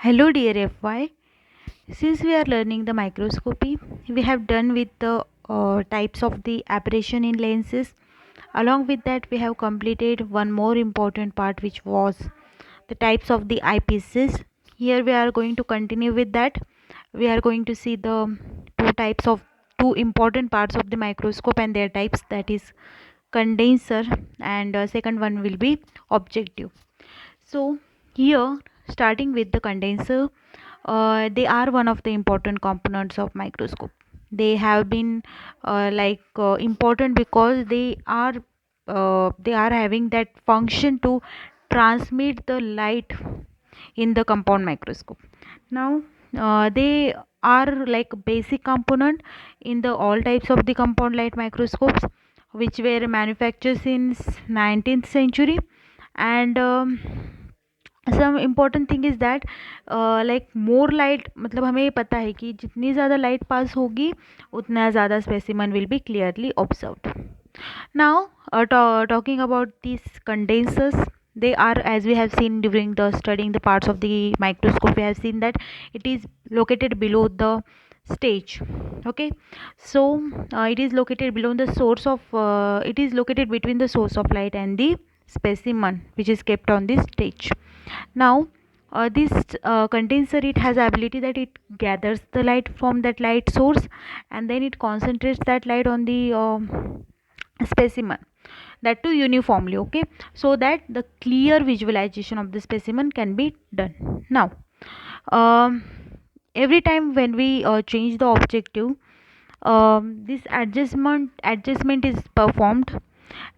Hello dear FY. Since we are learning the microscopy, we have done with the types of the aberration in lenses. Along with that, we have completed one more important part, which was the types of the eyepieces. Here we are going to continue with that. We are going to see the two important parts of the microscope and their types, that is condenser, and second one will be objective. So here, starting with the condenser, they are one of the important components of microscope. They have been important because they are having that function to transmit the light in the compound microscope. Now they are like basic component in the all types of the compound light microscopes, which were manufactured since 19th century. And some important thing is that like more light, मतलब हमें पता है कि जितनी ज़्यादा light pass होगी उतना ज़्यादा specimen will be clearly observed. Now, talking about these condensers, they are, as we have seen during the studying the parts of the microscope, we have seen that it is located below the stage. Okay, so it is located below the source of it is located between the source of light and the specimen which is kept on this stage. Now this condenser, it has ability that it gathers the light from that light source, and then it concentrates that light on the specimen, that too uniformly. Okay, so that the clear visualization of the specimen can be done. Now um, every time when we change the objective, this adjustment is performed,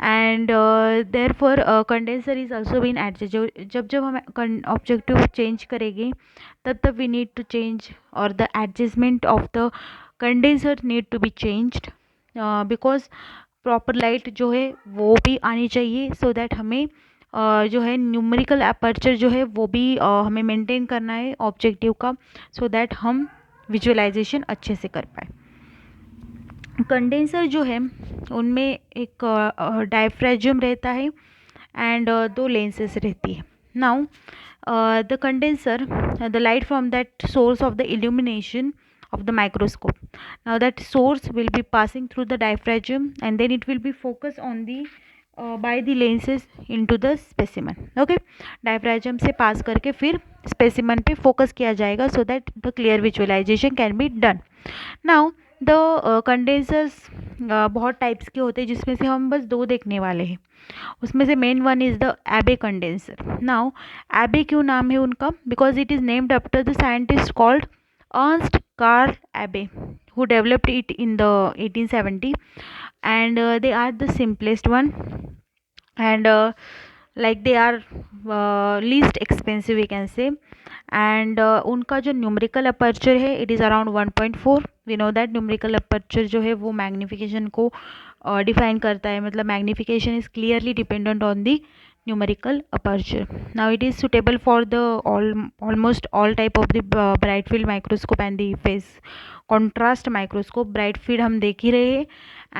and therefore condenser is also been adjusted. जब जब हम objective change करेंगे तब तब we need to change, or the adjustment of the condenser need to be changed, because proper light जो है वो भी आनी चाहिए, सो दैट हमें जो है न्यूमेरिकल अपर्चर जो है वो भी हमें मेंटेन करना है ऑब्जेक्टिव का, सो दैट हम विजुअलाइजेशन अच्छे से कर पाए. कंडेंसर जो है उनमें एक डायफ्रेजम रहता है एंड दो लेंसेस रहती है. Now the condenser, the light from that source of the illumination of the microscope. Now that source will be passing through the diaphragm, and then it will be focused on the by the lenses into the specimen. Okay, diaphragm से पास करके फिर specimen पे focus किया जाएगा, so that the clear visualization can be done. Now the condensers बहुत types के होते हैं, जिसमें से हम बस दो देखने वाले हैं. उसमें से main one is the Abbe condenser. Now Abbe क्यों नाम है उनका? Because it is named after the scientist called Ernst Karl Abbe, who developed it in the 1870, and they are the simplest one, and like they are least expensive we can say. And उनका जो numerical aperture है it is around 1.4. We know that numerical aperture जो है वो magnification को define करता है, मतलब magnification is clearly dependent on the numerical aperture. Now it is suitable for the almost all type of the bright field microscope and the phase contrast microscope. bright field हम देख ही रहे हैं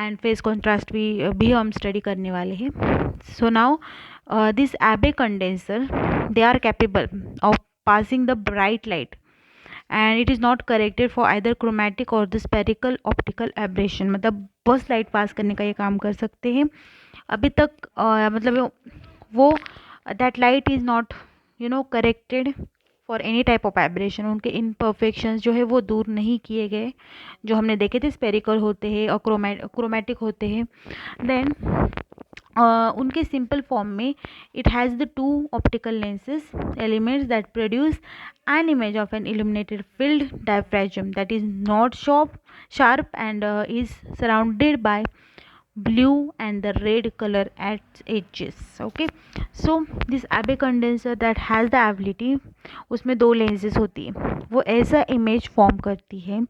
and phase contrast भी हम study करने वाले हैं. So now this Abbe condenser, they are capable of passing the bright light, and it is not corrected for either chromatic or the spherical optical aberration. मतलब बस लाइट पास करने का ये काम कर सकते हैं. अभी तक मतलब वो that light is not corrected for any type of aberration. उनके इम्परफेक्शंस जो है वो दूर नहीं किए गए, जो हमने देखे थे स्पेरिकल होते हैं और क्रोमेटिक होते हैं. देन उनके सिंपल फॉर्म में it has the two optical lenses elements that produce an image of an illuminated filled diaphragm that is not sharp and is surrounded by blue and the red color at edges. Okay, so this Abbe condenser that has the ability, उसमें दो lenses होती है, वो ऐसा image form करती है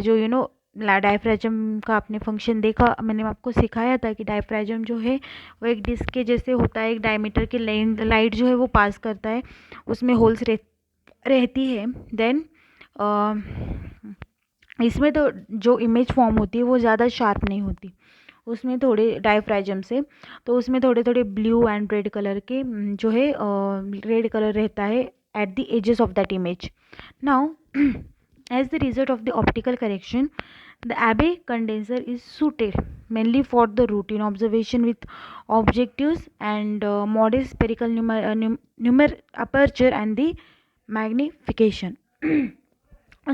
जो डायफ्रेजम का आपने फंक्शन देखा, मैंने आपको सिखाया था कि डायफ्रेजम जो है वो एक डिस्क के जैसे होता है, एक डायमीटर की लाइट जो है वो पास करता है, उसमें होल्स रहती है. देन इसमें तो जो इमेज फॉर्म होती है वो ज़्यादा शार्प नहीं होती, उसमें थोड़े डायफ्रेजम से, तो उसमें थोड़े थोड़े ब्लू एंड रेड कलर के जो है रेड कलर रहता है at the edges of that image. Now, as the result of the optical correction, the Abbe condenser is suited mainly for the routine observation with objectives and modest spherical aperture and the magnification.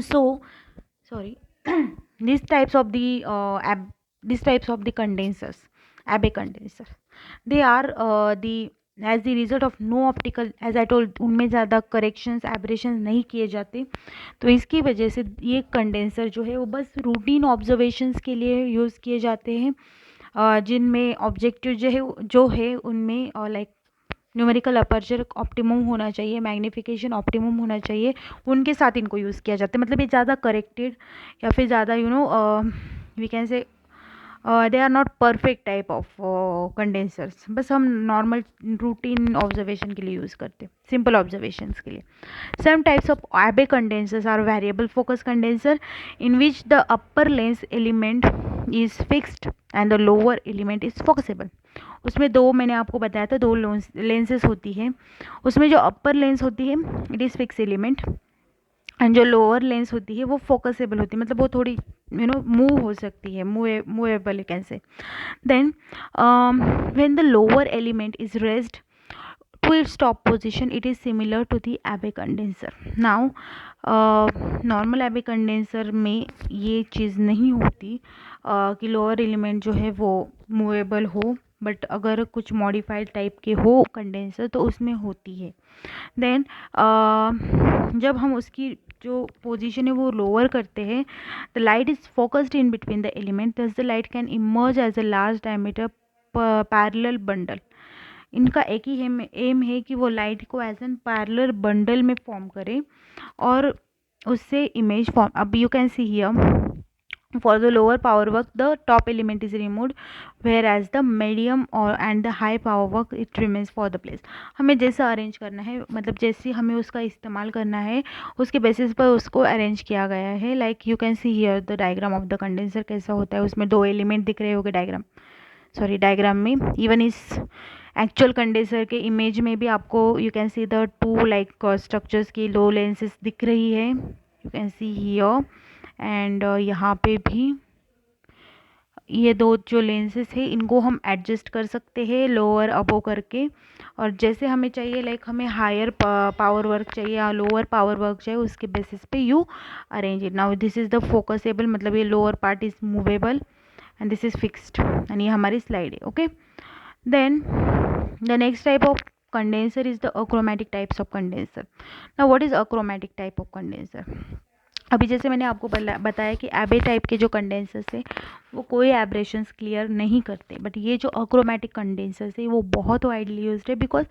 So, sorry, these types of the these types of the condensers, Abbe condensers, they are the as the result of no optical, as I told, उनमें ज़्यादा corrections aberrations नहीं किए जाते, तो इसकी वजह से ये कंडेंसर जो है वो बस रूटीन ऑब्जर्वेशंस के लिए यूज़ किए जाते हैं, जिनमें ऑब्जेक्टिव जो है उनमें लाइक न्यूमेरिकल अपर्चर ऑप्टिमम होना चाहिए, मैग्नीफिकेशन ऑप्टिमम होना चाहिए, उनके साथ इनको यूज़ किया जाता है. मतलब ये ज़्यादा करेक्टेड या फिर ज़्यादा we can say they are not perfect type of condensers, बस हम नॉर्मल रूटीन ऑब्जर्वेशन के लिए यूज़ करते हैं, सिंपल ऑब्जर्वेशंस के लिए. Some types of Abbe condensers are variable focus condenser in which the upper lens element is fixed and the lower element is focusable. उसमें दो मैंने आपको बताया था, दो लेंसेज होती है. उसमें जो अपर लेंस होती है it is fix element, and जो लोअर लेंस होती है वो फोकसेबल होती है, मतलब वो थोड़ी मूव हो सकती है, movable you can say. Then when the lower element is raised to its top position, it is similar to the Abbe condenser. Now normal Abbe condenser में ये चीज़ नहीं होती कि लोअर एलिमेंट जो है वो मूवेबल हो, बट अगर कुछ मॉडिफाइड टाइप के हो कंडेंसर तो उसमें होती है. देन जब हम उसकी जो पोजीशन है वो लोअर करते हैं, the light is focused in between the element, thus the light can emerge as a large diameter parallel bundle. इनका एक ही एम है कि वो लाइट को एज एन पैरेलल बंडल में फॉर्म करे और उससे इमेज फॉर्म. अब you can see here for the lower power work the top element is removed, whereas the medium or and the high power work it remains for the place. हमें जैसा arrange करना है, मतलब जैसे हमें उसका इस्तेमाल करना है उसके बेसिस पर उसको अरेंज किया गया है. Like you can see here the diagram of the condenser कैसा होता है. उसमें दो एलिमेंट दिख रहे होंगे डायग्राम में. इवन इस एक्चुअल कंडेंसर के इमेज में भी आपको you can see the two like structures की लो लेंसेज दिख रही है, you can see here. And यहाँ पे भी ये दो जो लेंसेज है इनको हम एडजस्ट कर सकते हैं लोअर अबो करके, और जैसे हमें चाहिए लाइक हमें हायर पावर वर्क चाहिए या लोअर पावर वर्क चाहिए उसके बेसिस पे you arrange it. Now this is the focusable, मतलब ये lower part is movable and this is fixed, and ये हमारी स्लाइड है. Okay, then the next type of condenser is the achromatic types of condenser. Now what is achromatic type of condenser? अभी जैसे मैंने आपको बताया कि एबे टाइप के जो कंडेंसर्स है वो कोई एब्रेशंस क्लियर नहीं करते, बट ये जो अक्रोमेटिक कंडेंसर्स है वो बहुत वाइडली यूज्ड है, बिकॉज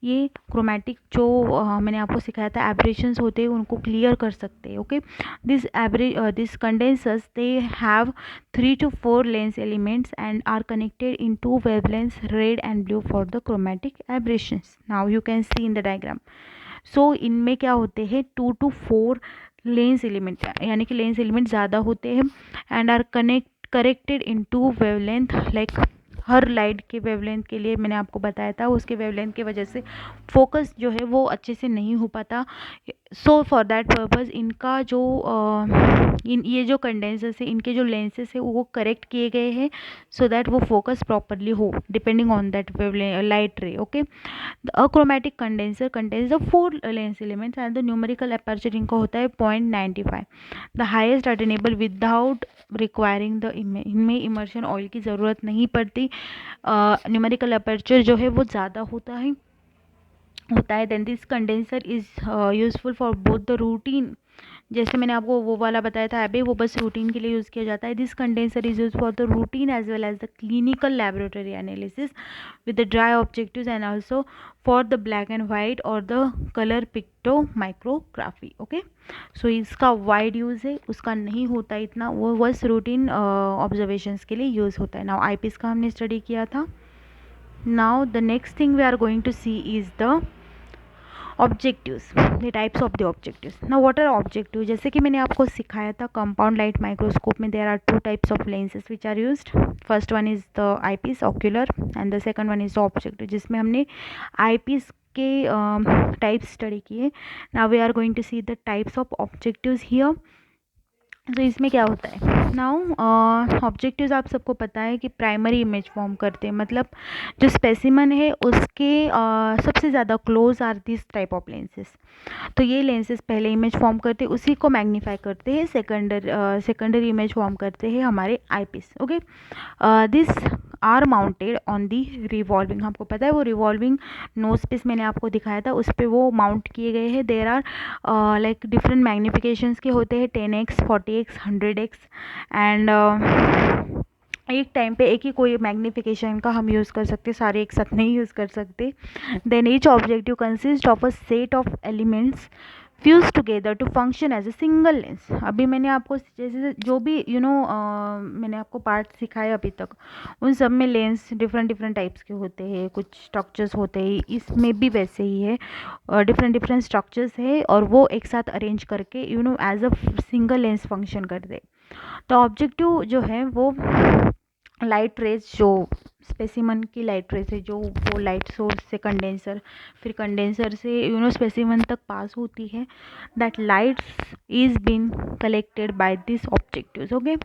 ये क्रोमेटिक जो मैंने आपको सिखाया था एब्रेशंस होते हैं उनको क्लियर कर सकते हैं. Okay, this condensers they have 3 to 4 lens elements and are connected in 2 wavelengths red and blue for the chromatic aberrations. Now you can see in the diagram. So इनमें क्या होते हैं 2 to 4 लेंस एलिमेंट, यानी कि lens element ज़्यादा होते हैं and are corrected in 2 wavelength. Like हर लाइट के वेवलेंथ के लिए मैंने आपको बताया था उसके वेवलेंथ की वजह से फोकस जो है वो अच्छे से नहीं हो पाता. सो फॉर दैट पर्पज़ इनका जो ये जो कंडेंसर्स है इनके जो लेंसेस है वो करेक्ट किए गए हैं सो दैट वो फोकस प्रॉपरली हो डिपेंडिंग ऑन दैट लाइट रे. Okay, the achromatic condenser contains the 4 lens elements and the numerical aperture इनका होता है 0.95, the highest attainable without requiring the इनमें इमर्शन ऑयल की ज़रूरत नहीं पड़ती. न्यूमेरिकल अपर्चर जो है वो ज़्यादा होता है. Then this condenser is useful for both the routine, जैसे मैंने आपको वो वाला बताया था अभी, वो बस रूटीन के लिए यूज़ किया जाता है. This condenser is use for the routine as well as the clinical laboratory analysis with the dry objectives and also for the black and white और the colour picto micrography. Okay, so इसका wide use है, उसका नहीं होता इतना, वो बस routine observations के लिए यूज़ होता है. नाउ आईपीस का हमने स्टडी किया था. Now the next thing we are going to see is the objectives, the types of the objectives. Now what are objective, जैसे कि मैंने आपको सिखाया था कंपाउंड लाइट माइक्रोस्कोप में there are 2 types of lenses which are used. First one is the eyepiece ocular and the second one is the objective, जिसमें हमने eyepiece के टाइप्स स्टडी किए. Now we are going to see the types of objectives here. तो इसमें क्या होता है, now objectives आप सबको पता है कि प्राइमरी इमेज फॉर्म करते हैं, मतलब जो स्पेसिमन है उसके सबसे ज़्यादा close are this type of lenses. तो ये लेंसेज पहले इमेज फॉर्म करते हैं, उसी को मैग्नीफाई करते हैं, सेकेंडरी इमेज फॉर्म करते हैं हमारे eyepiece. Okay, this are mounted on the revolving. आपको पता है वो रिवॉल्विंग नोज पीस मैंने आपको दिखाया था, उस पर वो माउंट किए गए हैं. देर आर लाइक डिफरेंट मैग्निफिकेशंस के होते हैं, 10x 40x 100x. एंड एक टाइम पे एक ही कोई मैग्निफिकेशन का हम यूज़ कर सकते, सारे एक साथ नहीं यूज़ कर सकते. Then each objective consist of a set of elements fuse together to function as a single lens. अभी मैंने आपको जैसे जो भी मैंने आपको पार्ट सिखाए अभी तक, उन सब में लेंस डिफरेंट डिफरेंट टाइप्स के होते हैं, कुछ स्ट्रक्चर्स होते हैं, इसमें भी वैसे ही है, डिफरेंट डिफरेंट स्ट्रक्चर्स है और वो एक साथ अरेंज करके as a single lens function करते. तो ऑब्जेक्टिव जो है वो लाइट रेज, जो स्पेसिमन की लाइट रेज है, जो वो लाइट सोर्स से कंडेंसर, फिर कंडेंसर से स्पेसिमन तक पास होती है, that lights is been collected by this objectives. Okay,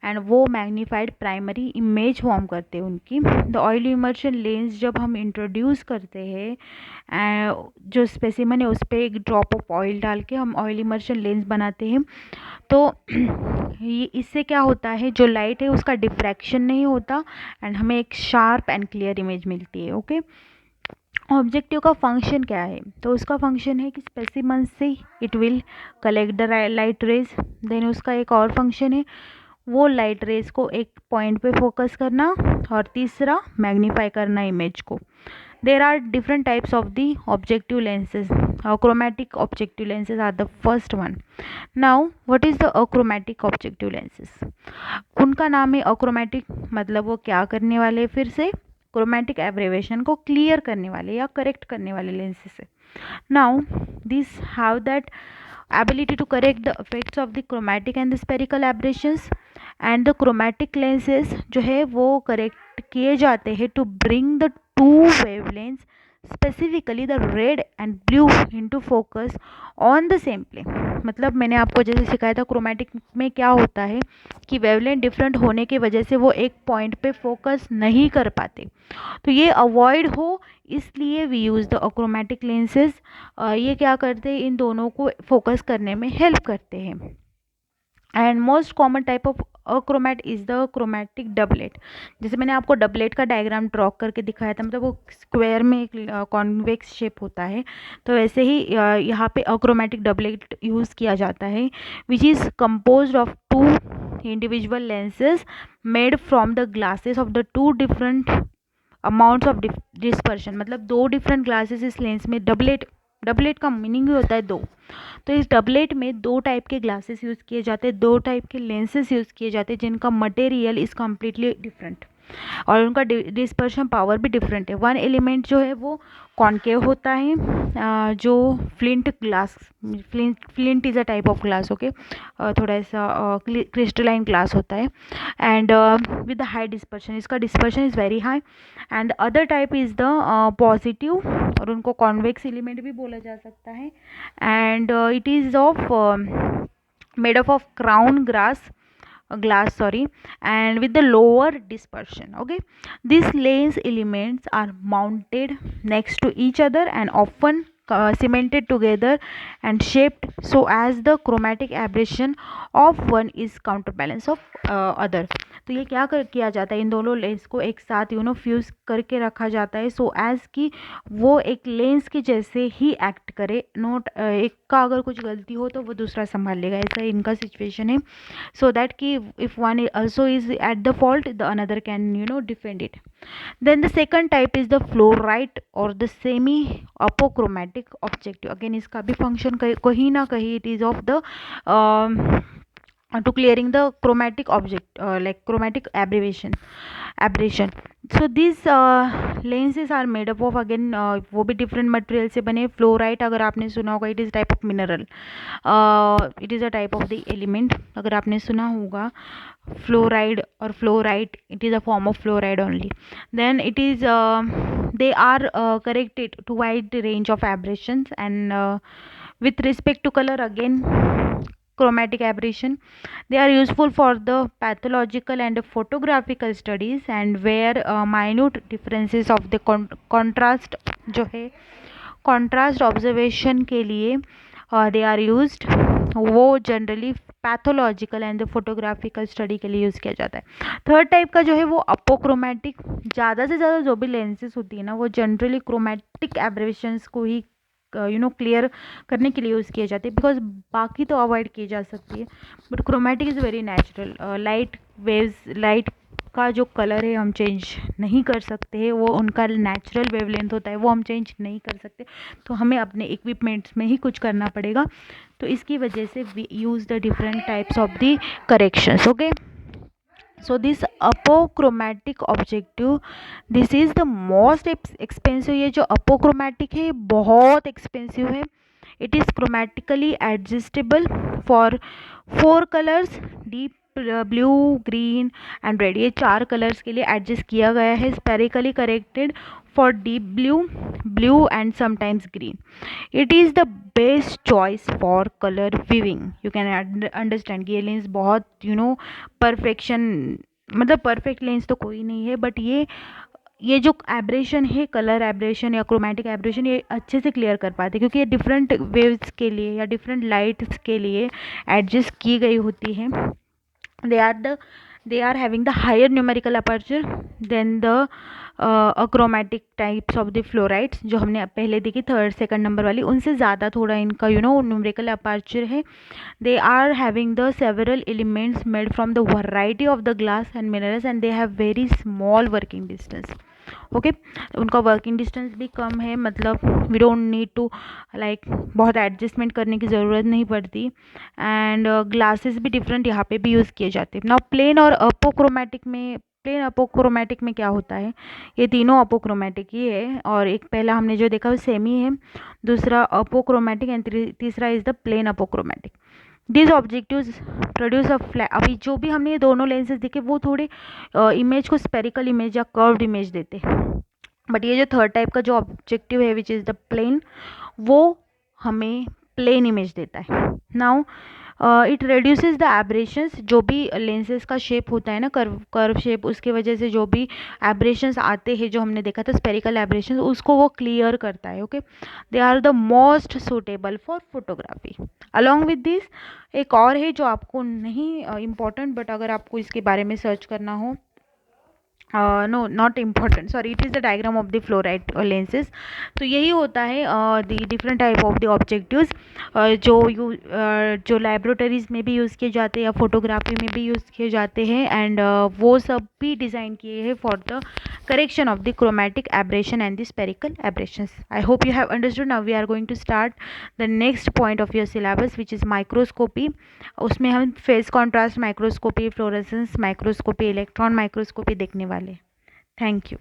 and वो मैग्नीफाइड प्राइमरी इमेज फॉर्म करते हैं उनकी. द ऑयल इमर्शन लेंस जब हम इंट्रोड्यूस करते हैं, जो स्पेसिमन है उस पर एक ड्रॉप ऑफ ऑयल डाल के हम ऑयल इमर्शन लेंस बनाते हैं. तो ये इससे क्या होता है, जो लाइट है उसका डिफ्रैक्शन नहीं होता एंड हमें एक शार्प एंड क्लियर इमेज मिलती है. ओके, ऑब्जेक्टिव का फंक्शन क्या है, तो उसका फंक्शन है कि स्पेसिमन से it will collect the light rays. Then उसका एक और फंक्शन है, वो लाइट रेज को एक पॉइंट पे फोकस करना, और तीसरा मैग्नीफाई करना इमेज को. There are different types of the objective lenses. Achromatic objective lenses are the first one. Now, what is the achromatic objective lenses? उनका नाम है अक्रोमेटिक, मतलब वो क्या करने वाले, फिर से क्रोमेटिक एब्रेवेशन को क्लियर करने वाले या करेक्ट करने वाले लेंसेज है. Now, these have that ability to correct the effects of the chromatic and the spherical aberrations. And the chromatic lenses जो है वो करेक्ट किए जाते हैं to bring the two wavelengths, specifically the red and blue, into focus on the same plane. मतलब मैंने आपको जैसे सिखाया था, क्रोमेटिक में क्या होता है कि वेवलेंथ डिफरेंट होने की वजह से वो एक पॉइंट पे फोकस नहीं कर पाते, तो ये अवॉइड हो इसलिए we use the achromatic lenses. ये क्या करते हैं, इन दोनों को फोकस करने में हेल्प करते हैं. And most common type of achromat is the chromatic doublet. जैसे मैंने आपको डबलेट का डायग्राम ड्रॉ करके दिखाया था, मतलब वो स्क्वायर में एक कॉन्वेक्स शेप होता है, तो वैसे ही यहाँ पे अक्रोमेटिक डबलेट यूज़ किया जाता है, which is composed of two individual lenses made from the glasses of the two different amounts of dispersion. मतलब दो डिफरेंट ग्लासेस इस लेंस में, डबलेट का मीनिंग ही होता है दो. तो इस डबलेट में दो टाइप के ग्लासेस यूज़ किए जाते हैं, दो टाइप के लेंसेज यूज़ किए जाते हैं, जिनका मटेरियल इज़ कम्प्लीटली डिफरेंट और उनका डिस्पर्शन पावर भी डिफरेंट है. वन एलिमेंट जो है वो कॉन्केव होता है, जो flint glass, flint is a type of glass. Okay, थोड़ा सा क्रिस्टलाइन ग्लास होता है, and with the high dispersion, इसका dispersion is very high. And other type is the positive, और उनको कॉन्वेक्स एलिमेंट भी बोला जा सकता है. And it is of made up of crown glass, and with the lower dispersion. Okay, these lens elements are mounted next to each other and often cemented together and shaped so as the chromatic aberration of one is counterbalance of other. तो ये क्या किया जाता है, इन दोनों lens को एक साथ फ्यूज़ करके रखा जाता है, सो एज कि वो एक लेंस के जैसे ही एक्ट करे, नोट एक का अगर कुछ गलती हो तो वो दूसरा संभाल लेगा, ऐसा इनका सिचुएशन है, सो दैट कि if one also is at the fault, the another can defend it. Then the second type is the fluorite or the semi apochromatic objective. Again इसका भी फंक्शन कहीं ना कहीं it is of the to clearing the chromatic object, like chromatic aberration. So these lenses are made up of, again वो भी different material से बने. Fluorite अगर आपने सुना होगा, it is type of mineral, it is a type of the element. अगर आपने सुना होगा fluoride or fluorite, it is a form of fluoride only. Then it is they are corrected to wide range of aberrations. And with respect to color, again chromatic aberration, they are useful for the pathological and photographical studies, and where minute differences of the contrast जो है contrast observation के लिए they are used. वो generally pathological and फोटोग्राफिकल study के लिए use किया जाता है. थर्ड टाइप का जो है वो अपोक्रोमैटिक. ज़्यादा से ज़्यादा जो भी लेंसेज होती है ना, वो जनरली क्रोमैटिक एब्रेविएशंस को ही क्लियर करने के लिए यूज़ किए जाते हैं, बिकॉज बाकी तो अवॉइड की जा सकती है, but chromatic is very natural. Light waves, light का जो कलर है हम चेंज नहीं कर सकते हैं, वो उनका नेचुरल वेवलेंथ होता है, वो हम चेंज नहीं कर सकते, तो हमें अपने इक्विपमेंट्स में ही कुछ करना पड़ेगा. तो इसकी वजह से we use the different types of the corrections. Okay, so this apochromatic objective, this is the most expensive. ये जो apochromatic है बहुत एक्सपेंसिव है. it is chromatically adjustable for 4 colors, deep blue, green and red. ये 4 colours के लिए adjust किया गया है. Spherically corrected for deep blue, blue and sometimes green. It is the best choice for colour viewing. You can understand कि ये lens बहुत perfection, मतलब परफेक्ट लेंस तो कोई नहीं है, बट ये जो एब्रेशन है, कलर एब्रेशन या क्रोमैटिक एब्रेशन, ये अच्छे से क्लियर कर पाते हैं, क्योंकि ये डिफरेंट वेव्स के लिए या डिफरेंट लाइट्स के लिए एडजस्ट की गई होती है. they are having the higher numerical aperture than the achromatic types of the fluorides जो हमने पहले देखी थर्ड सेकंड नंबर वाली, उनसे ज़्यादा थोड़ा इनका न्यूमेरिकल अपर्चर है. they are having the several elements made from the variety of the glass and minerals, and they have very small working distance. Okay, उनका वर्किंग डिस्टेंस भी कम है, मतलब we don't need to like बहुत adjustment करने की ज़रूरत नहीं पड़ती. एंड ग्लासेस भी डिफरेंट यहाँ पे भी यूज़ किए जाते हैं. नाउ प्लेन और अपोक्रोमैटिक में, प्लेन अपोक्रोमैटिक में क्या होता है, ये तीनों अपोक्रोमैटिक ही है, और एक पहला हमने जो देखा वो सेमी है, दूसरा अपोक्रोमैटिक एंड तीसरा is the plane apochromatic. This objectives produce a अभी जो भी हमने ये दोनों लेंसेज देखे वो थोड़े इमेज को स्पेरिकल इमेज या कर्व्ड इमेज देते हैं, बट ये जो थर्ड टाइप का जो ऑब्जेक्टिव है विच इज़ द प्लेन, वो हमें प्लेन इमेज देता है. Now it reduces the aberrations. जो भी लेंसेज का शेप होता है ना, कर्व शेप, उसके वजह से जो भी एब्रेशंस आते हैं, जो हमने देखा था स्पेरिकल एब्रेशंस, उसको वो क्लियर करता है. Okay, they are the most suitable for photography. Along with this एक और है जो आपको नहीं इम्पॉर्टेंट, बट अगर आपको इसके बारे में सर्च करना हो, no not important, sorry, it is the diagram of the fluoride lenses. तो यही होता है the different type of the objectives जो लैबोरेटरीज में भी यूज़ किए जाते हैं या फोटोग्राफी में भी यूज़ किए जाते हैं. एंड वो सब भी डिज़ाइन किए हैं for the correction of the chromatic aberration and the spherical aberrations. I hope you have understood. Now we are going to start the next point of your syllabus which is microscopy. उसमें हम phase contrast microscopy, fluorescence microscopy, electron microscopy देखने वाले. Thank you.